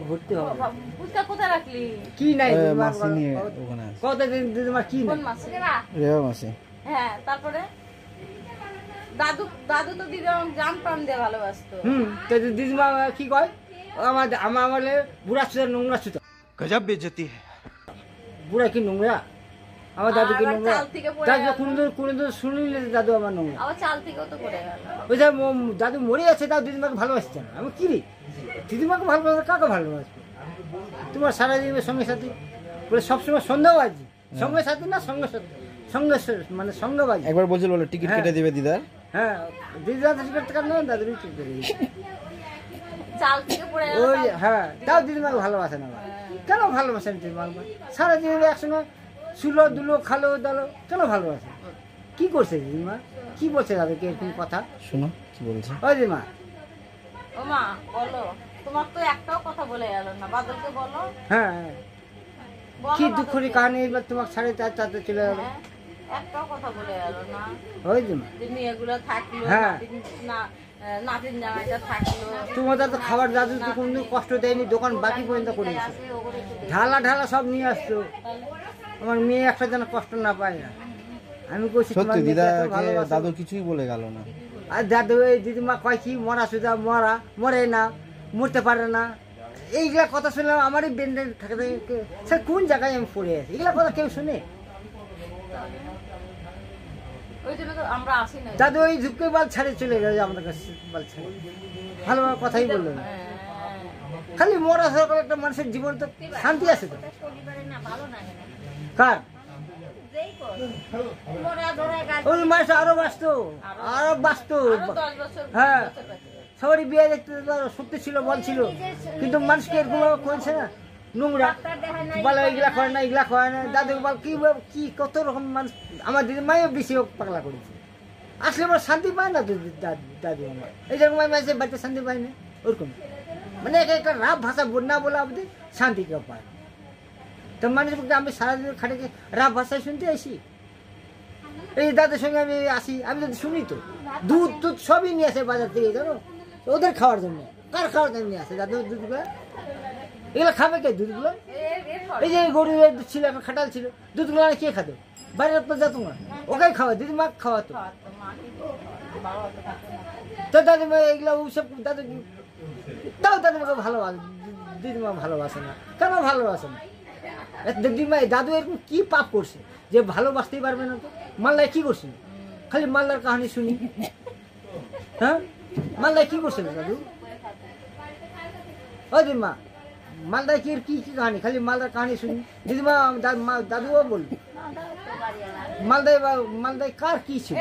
ভর্তি হবে কোথায় রাখলি কি নাই কতদিন দিদিমার কি হ্যাঁ তারপরে দাদু দাদু তো দিদি জান প্রাণ দিয়ে ভালোবাসতো তো দিদিমা কি কয় আমার বলে বুড়া সুতা নোংরা সুতা গজব বেজতি বুড়া কি নোংরা আমার দাদু কি নোংরা দাদু কোনদিন শুনিলে দাদু আমার নোংরা আবার চাল থেকেও তো পড়ে গেল ওই যে দাদু মরে আছে তাও দিদিমাকে ভালোবাসছে না আমি কি রে দিদিমাকে ভালোবাসে কাকে ভালোবাসবে তোমার সারা জীবনের সঙ্গে সাথী বলে সবসময় সন্দেহবাজি সঙ্গে সাথী না সঙ্গে সঙ্গে মানে সঙ্গবাজি একবার বলছিল বলে টিকিট কেটে দিবে দিদার হ্যাঁ দিদার টিকিট কাটলো দাদুর টিকিট কেটে দিবে চাল থেকে পড়ে গেল ওই হ্যাঁ তাও দিদিমাকে ভালোবাসে না কেন ভালোবাসেন দিদিমাকে সারা জীবনে একসঙ্গে শুলো দুলো খালো দালো কেন ভালোবাসে কি করছে দিদিমা কি বলছে দাদুকে এরকম কথা শোনো কি বলছে ওই দিদিমা ও মা বলো তোমার তো একটাও কথা বলে গেল না বাদলকে বলো হ্যাঁ বলো কি দুঃখের কাহিনী এবার তোমাকে 4:30 চলে গেল একটাও কথা বলে গেল না ওই দিদিমা যে মেয়েগুলো থাকলো হ্যাঁ। নাতিন জামাইটা থাকলো তোমার দাদু খাবার দাদু তো কোনো কষ্ট দেয়নি দোকান বাকি পর্যন্ত করে দিয়েছে আসে ওগুলো ঢালা ঢালা সব নিয়ে আসতো আমার মেয়ে একটা যেন কষ্ট না পায় না আমি বলছি সত্যি দিদাকে দাদু কিছুই বলে গেল না আর দাদু এই দিদিমা কয় কি মরা সুদা মরে না মরতে পারে না এইগুলা কথা শুনলাম আমারই বেন্ডে থাকে স্যার কোন জায়গায় আমি পড়ে আছি এগুলা কথা কেউ শুনে ওই জন্য তো আমরা আসি না দাদু ওই ঝুঁকে বাল ছাড়ে চলে গেছে আমাদের কাছে বাল ছাড়ে ভালো কথাই বললো না খালি মরা সরকার একটা মানুষের জীবন তো শান্তি আছে তো কার ওই মানুষ আরো বাঁচতো হ্যাঁ সবারই বিয়ে দেখতে সত্যি ছিল বলছিল কিন্তু মানুষকে এরকম করেছে না নোংরা বলে এগুলা করে না এগুলা করে না দাদু বল কি কত রকম মানুষ আমার দিদিমাইও বেশি পাগলা করেছে আসলে আমার শান্তি পায় না দাদু আমার এই যেরকম আমি আছে বাড়িতে শান্তি পাই না ওরকম মানে একটা রাব ভাষা না বলে আমাদের শান্তি কেউ পায় তো মানুষ আমি সারাদিন খাটে রাব ভাষায় শুনতে আসি এই দাদুর সঙ্গে আমি আসি আমি যদি শুনি তো দুধ টুধ সবই নিয়ে আসে বাজার থেকে জানো ওদের খাওয়ার জন্য কার খাওয়ার জন্য নিয়ে আসে দাদু দুধগুলো এগুলো খাবে কে দুধগুলো এই যে গরুর দুধ ছিল এখন খাটাল ছিল দুধগুলো কে খাতো বাইরের তো যেত না ওকে খাওয়া দিদিমা খাওয়াতো তো দাদিমা এগুলো ওসব দাদু তাও দাদিমাকে ভালোবাসে দিদিমা ভালোবাসে না কেন ভালোবাসে না দিদিমা দাদু এরকম কি পাপ করছে যে ভালোবাসতেই পারবে না তো মাল্লায় কি করছিল খালি মাল্লার কাহিনী শুনি হ্যাঁ মাল্লায় কি করছিল দাদু ও দিদিমা মালদায় কি কি কি কাহিনী খালি মালদার কাহিনী শুনি দিদিমা দাদুও বল মালদায় কার কি ছিল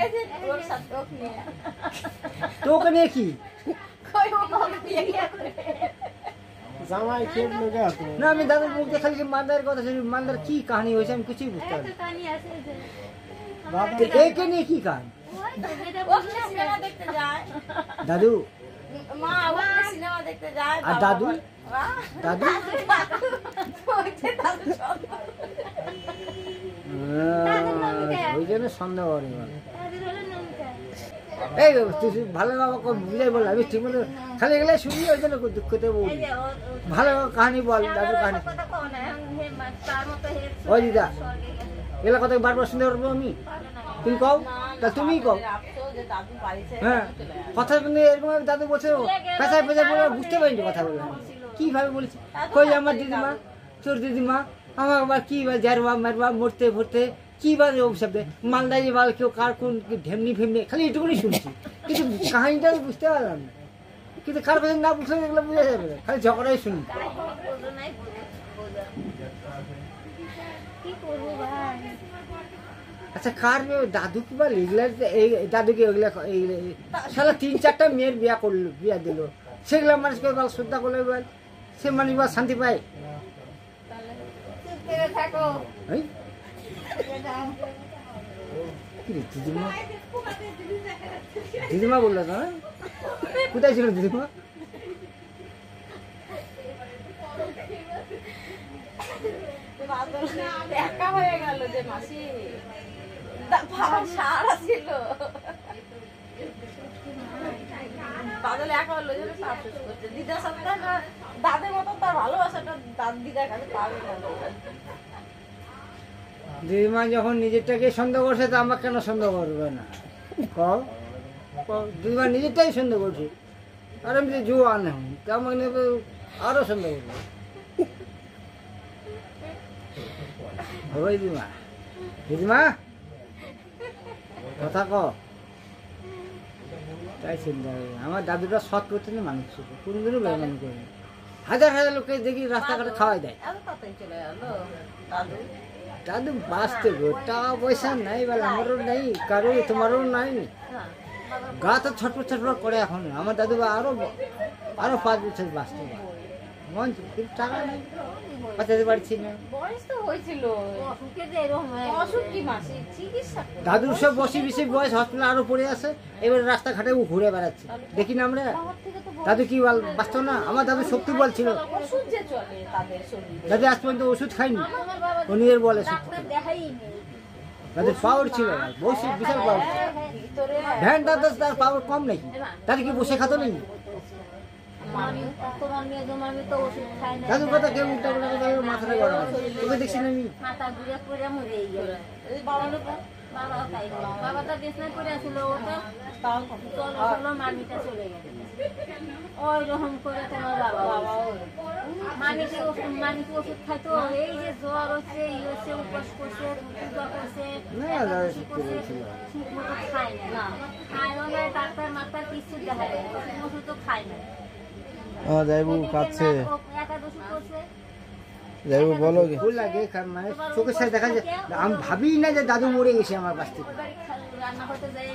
তো ওকে নিয়ে কি না আমি দাদুর মুখে খালি মালদার কথা শুনি মালদার কি কাহিনী হয়েছে আমি কিছুই বুঝতে পারি একে নিয়ে কি কাহিনী দাদু আর দাদু দাদু ওই জন্য সন্দেহ করে এই তুই ভালো বাবা বুঝাই বল আমি ঠিক মতো খালি গেলে শুনি ওই জন্য দুঃখতে বলি ভালো কাহিনী বল দাদুর কাহিনী ওই দিদা এগুলো কথা বারবার শুনতে পারবো আমি তুমি কও তা তুমি কও হ্যাঁ কথা শুনে এরকম দাদু বলছে পেঁচায় পেঁচায় বলে বুঝতে পারিনি কথা বলে কিভাবে বলেছি কই আমার দিদিমা তোর দিদিমা আমার আবার কি ঝাড়বা মারবা মরতে ভরতে কি বাজে শব্দে মালদায় বাল কেউ কার কোন ঢেমনি ফেমনি খালি এটুকুনি শুনছি কিন্তু কাহিনীটা বুঝতে পারলাম না কিন্তু কার কাছে না বুঝলে এগুলো বোঝা যাবে না খালি ঝগড়াই শুনি আচ্ছা কার দাদু কি বল এগুলা এই দাদুকে ওইগুলা সারা 3-4টা মেয়ের বিয়া দিল সেগুলা মানুষকে বল শ্রদ্ধা করলে বল সে মানুষ বা শান্তি পায় দিদিমা বললো তো কোথায় ছিল দিদিমা বাদল একা হয়ে গেল যে মাসি, বাবা সারা ছিল, বাদল একা হলো যে আফসোস করছে। দিদার সাথে না দাদের মতো তার ভালোবাসাটা দিদার কাছে পাবে না। দিদিমা যখন নিজেরটাকে সন্দেহ করছে তো আমাকে কেন সন্দেহ করবে না? কও দিদিমা নিজেরটাই সন্দেহ করছে, আর আমি যে জুয়া নেই তা আমাকে নেবে আরো সন্দেহ করবে। ওই দিদিমা, দিদিমা কথা ক, তাই চিন্তা করি। আমার দাদুটা সৎ করতে না মানুষ ছিল, কোনদিনও বেমানি করেনি। হাজার হাজার লোককে দেখি রাস্তাঘাটে খাওয়াই দেয়। এত তাড়াতাড়ি চলে গেল দাদু। দাদু বাঁচতে গো, টাকা পয়সা নাই বলে, আমারও নেই, কারো তোমারও নাই, হ্যাঁ, গা তো ছটফট ছটফট করে এখন। আমার দাদু আরো 5 বছর বাঁচতে পারে, কিন্তু টাকা নেই, বাঁচাতে পারছি না। বয়স তো হয়েছিল, অসুখে যে এরকম অসুখ কি মাসি চিকিৎসা করো। দাদুর সব বেশি বয়স, হসপিটাল আরো পড়ে আছে, এবার রাস্তাঘাটে ও ঘুরে বেড়াচ্ছে, দেখি না আমরা। বাবার থেকে তো বয়স দাদু কি বাঁচত না? আমার দাদু শক্তি বল ছিল, ওষুধ যে চলে তাদের শরীরে। দাদু আজ পর্যন্ত ওষুধ খাইনি, আমার বাবা ও নিজের বলে সত্যি। ডাক্তার দেখাই নেই। দাদুর পাওয়ার ছিল, বিশাল পাওয়ার ছিল। ভিতরে ভ্যান দাদা তার পাওয়ার কম নাকি? তার কি বসে খাতো নাকি? তোমার মেয়ে তোমার মেয়ে তো ওষুধ খায় না। দাদুর কথা কেউ উল্টা পাল্টা কথা বলে মাথাটা গরম হয়। তোকে দেখছি না আমি? মাথা ঘুরে পড়ে মরে গেল। বাবা তাই বাবা তো বিছনায় পড়ে আছিল, ওটা চলো মামিটা চলে গেল। ওই রকম করে তোমার বাবা মামিকে ওষুধ খাইতো। এই যে জ্বর হচ্ছে, ই হচ্ছে, উপোস করছে, পূজা করছে, না, দাদা সত্যি বলছিল। ঠিক মতো খায় না, খায় না, ডাক্তার মাক্তার কিছু দেখায় না, ওষুধ তো খায় না। যাইবু কাছে একাদশী করছে। যাইবু বলো কি? ভুল লাগে, মানে চোখের সাথে দেখা যায়। আমি ভাবি না যে দাদু মরে গেছে আমার কাছ থেকে, রান্না করতে যাই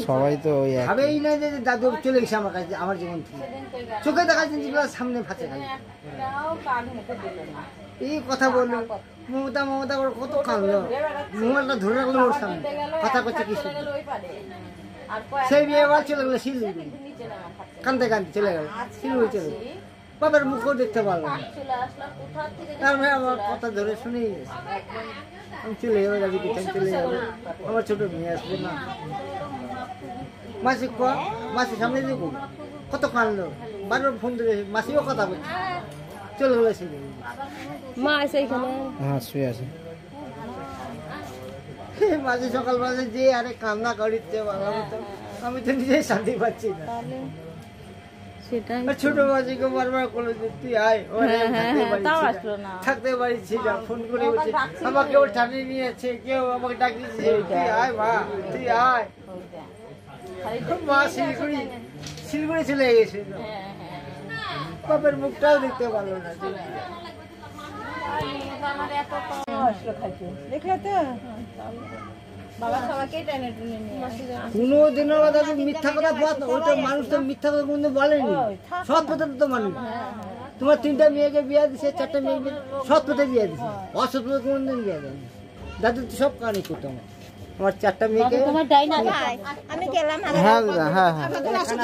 সবাই তো ওই এক। ভাবেই না যে দাদু চলে গেছে আমার কাছে, আমার জীবন থেকে। চোখে দেখা যায় যেগুলো সামনে ফাঁসে খাই। কান মুখে দিল না। এই কথা বললো, মমতা করে কত কাঁদলো, মোবাইলটা ধরে রাখলো ওর সামনে, কথা করছে কি শুনে। ওই পারে আর সেই বিয়ে বার চলে গেলো শিলিগুড়ি, নিচে নামা খাচ্ছে। কানতে কানতে চলে গেল শিলিগুড়ি চলে গেল। বাবার মুখও দেখতে পারলাম না, চলে আসলাম কোথা থেকে যে তারপরে আমার কথা ধরে শুনেই গেছে। আমি চলে যাবো, দাদু কোথায় চলে যাবো, আমার ছোট মেয়ে আসবে না। মাসি মাসির সামনে দেখুন কত কানলো, বারবার ফোন ধরে মাসিও কথা বলছে, চলে গেলো শিলিগুড়ি। মা আছে এখানে। হ্যাঁ শুয়ে আছে। মাঝে সকালবেলা যে আরে কান্না করিতে বলা হতো, আমি তো নিজেই শান্তি পাচ্ছি না। সেটাই আর ছোট মাঝিকে বারবার করে যে তুই আয়, তাও আসলো না। থাকতে পারছি না, ফোন করে বলছে আমাকে ওর টানে নিয়েছে, কেউ আমাকে ডাকিয়েছে তুই আয় মা, তুই আয়। মা শিলিগুড়ি চলে গেছে, বাপের মুখটাও দেখতে পারলো না। দেখলে তো বাবা সবাইকে টেনে টেনে নিয়ে কোনো দিনের কথা মিথ্যা কথা বল, ওইটা মানুষ তো মিথ্যা কথা কোনদিন বলেনি, সৎ পথে তো মানুষ। তোমার 3টা মেয়েকে বিয়ে দিছে, 4টা মেয়েকে সৎ পথে বিয়ে দিছে, অসৎ পথে কোনদিন বিয়ে দেয়নি। দাদু তো সব কাহিনী করতো আমার 4টা মেয়েকে। তোমার ডাইনা আমি গেলাম। হ্যাঁ হ্যাঁ হ্যাঁ। চলে আসো।